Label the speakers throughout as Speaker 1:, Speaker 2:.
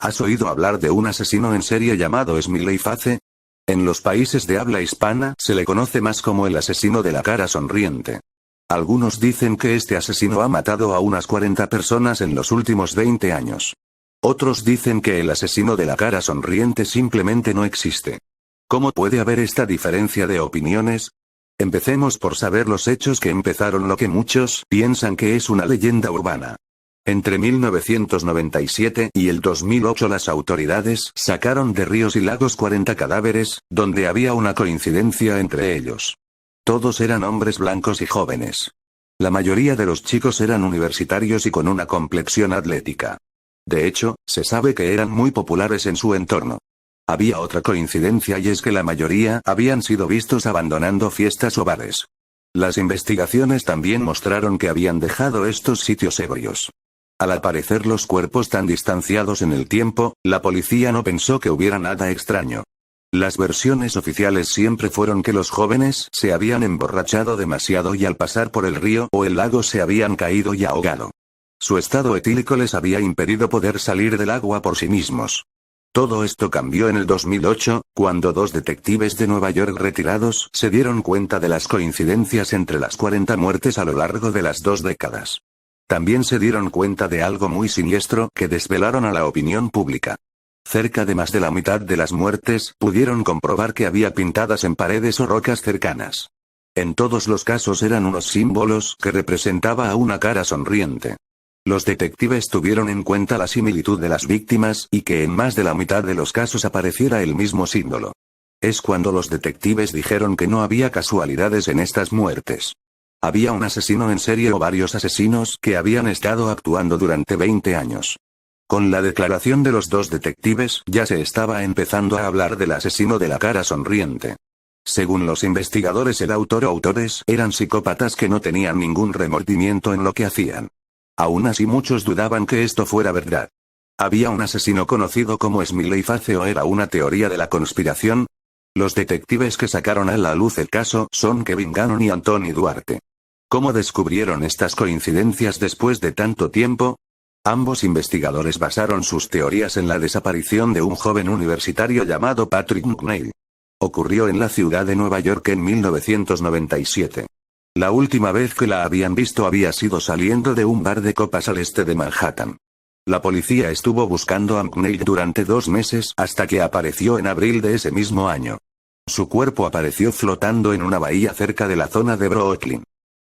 Speaker 1: ¿Has oído hablar de un asesino en serie llamado Smiley Face? En los países de habla hispana se le conoce más como el asesino de la cara sonriente. Algunos dicen que este asesino ha matado a unas 40 personas en los últimos 20 años. Otros dicen que el asesino de la cara sonriente simplemente no existe. ¿Cómo puede haber esta diferencia de opiniones? Empecemos por saber los hechos que empezaron lo que muchos piensan que es una leyenda urbana. Entre 1997 y el 2008 las autoridades sacaron de ríos y lagos 40 cadáveres, donde había una coincidencia entre ellos. Todos eran hombres blancos y jóvenes. La mayoría de los chicos eran universitarios y con una complexión atlética. De hecho, se sabe que eran muy populares en su entorno. Había otra coincidencia y es que la mayoría habían sido vistos abandonando fiestas o bares. Las investigaciones también mostraron que habían dejado estos sitios ebrios. Al aparecer los cuerpos tan distanciados en el tiempo, la policía no pensó que hubiera nada extraño. Las versiones oficiales siempre fueron que los jóvenes se habían emborrachado demasiado y al pasar por el río o el lago se habían caído y ahogado. Su estado etílico les había impedido poder salir del agua por sí mismos. Todo esto cambió en el 2008, cuando dos detectives de Nueva York retirados se dieron cuenta de las coincidencias entre las 40 muertes a lo largo de las 2 décadas. También se dieron cuenta de algo muy siniestro que desvelaron a la opinión pública. Cerca de más de la mitad de las muertes pudieron comprobar que había pintadas en paredes o rocas cercanas. En todos los casos eran unos símbolos que representaba a una cara sonriente. Los detectives tuvieron en cuenta la similitud de las víctimas y que en más de la mitad de los casos apareciera el mismo símbolo. Es cuando los detectives dijeron que no había casualidades en estas muertes. Había un asesino en serie o varios asesinos que habían estado actuando durante 20 años. Con la declaración de los dos detectives ya se estaba empezando a hablar del asesino de la cara sonriente. Según los investigadores, el autor o autores eran psicópatas que no tenían ningún remordimiento en lo que hacían. Aún así muchos dudaban que esto fuera verdad. ¿Había un asesino conocido como Smiley Face o era una teoría de la conspiración? Los detectives que sacaron a la luz el caso son Kevin Gannon y Anthony Duarte. ¿Cómo descubrieron estas coincidencias después de tanto tiempo? Ambos investigadores basaron sus teorías en la desaparición de un joven universitario llamado Patrick McNeil. Ocurrió en la ciudad de Nueva York en 1997. La última vez que la habían visto había sido saliendo de un bar de copas al este de Manhattan. La policía estuvo buscando a McNeil durante 2 meses hasta que apareció en abril de ese mismo año. Su cuerpo apareció flotando en una bahía cerca de la zona de Brooklyn.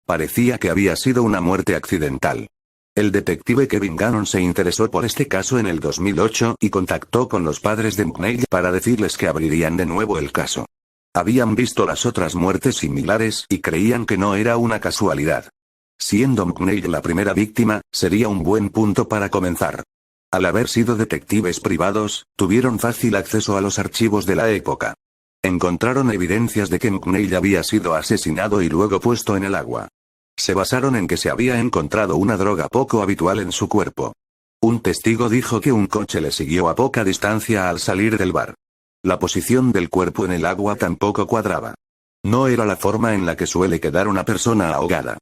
Speaker 1: Parecía que había sido una muerte accidental. El detective Kevin Gannon se interesó por este caso en el 2008 y contactó con los padres de McNeil para decirles que abrirían de nuevo el caso. Habían visto las otras muertes similares y creían que no era una casualidad. Siendo McNeil la primera víctima, sería un buen punto para comenzar. Al haber sido detectives privados, tuvieron fácil acceso a los archivos de la época. Encontraron evidencias de que McNeil había sido asesinado y luego puesto en el agua. Se basaron en que se había encontrado una droga poco habitual en su cuerpo. Un testigo dijo que un coche le siguió a poca distancia al salir del bar. La posición del cuerpo en el agua tampoco cuadraba. No era la forma en la que suele quedar una persona ahogada.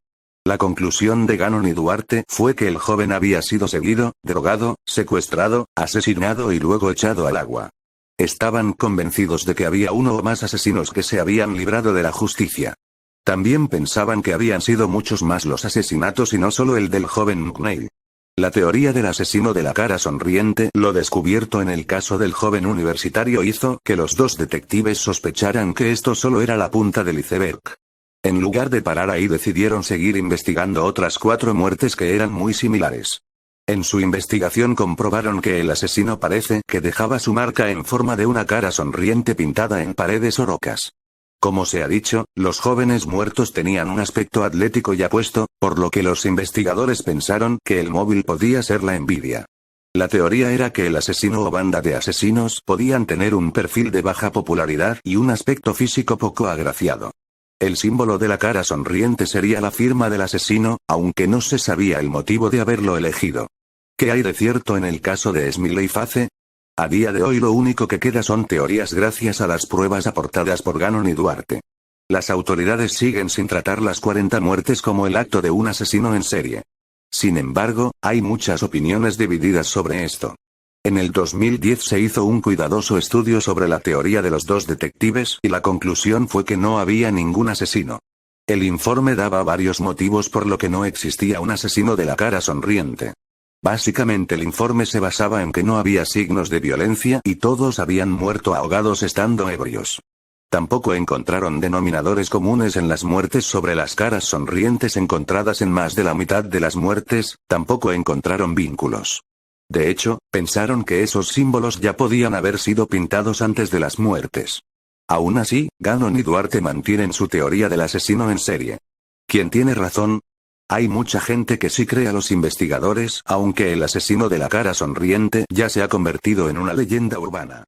Speaker 1: La conclusión de Gannon y Duarte fue que el joven había sido seguido, drogado, secuestrado, asesinado y luego echado al agua. Estaban convencidos de que había uno o más asesinos que se habían librado de la justicia. También pensaban que habían sido muchos más los asesinatos y no solo el del joven McNeil. La teoría del asesino de la cara sonriente, lo descubierto en el caso del joven universitario, hizo que los dos detectives sospecharan que esto solo era la punta del iceberg. En lugar de parar ahí, decidieron seguir investigando otras 4 muertes que eran muy similares. En su investigación comprobaron que el asesino parece que dejaba su marca en forma de una cara sonriente pintada en paredes o rocas. Como se ha dicho, los jóvenes muertos tenían un aspecto atlético y apuesto, por lo que los investigadores pensaron que el móvil podía ser la envidia. La teoría era que el asesino o banda de asesinos podían tener un perfil de baja popularidad y un aspecto físico poco agraciado. El símbolo de la cara sonriente sería la firma del asesino, aunque no se sabía el motivo de haberlo elegido. ¿Qué hay de cierto en el caso de Smiley Face? A día de hoy lo único que queda son teorías gracias a las pruebas aportadas por Gannon y Duarte. Las autoridades siguen sin tratar las 40 muertes como el acto de un asesino en serie. Sin embargo, hay muchas opiniones divididas sobre esto. En el 2010 se hizo un cuidadoso estudio sobre la teoría de los dos detectives y la conclusión fue que no había ningún asesino. El informe daba varios motivos por lo que no existía un asesino de la cara sonriente. Básicamente el informe se basaba en que no había signos de violencia y todos habían muerto ahogados estando ebrios. Tampoco encontraron denominadores comunes en las muertes sobre las caras sonrientes encontradas en más de la mitad de las muertes, tampoco encontraron vínculos. De hecho, pensaron que esos símbolos ya podían haber sido pintados antes de las muertes. Aún así, Gannon y Duarte mantienen su teoría del asesino en serie. ¿Quién tiene razón? Hay mucha gente que sí cree a los investigadores, aunque el asesino de la cara sonriente ya se ha convertido en una leyenda urbana.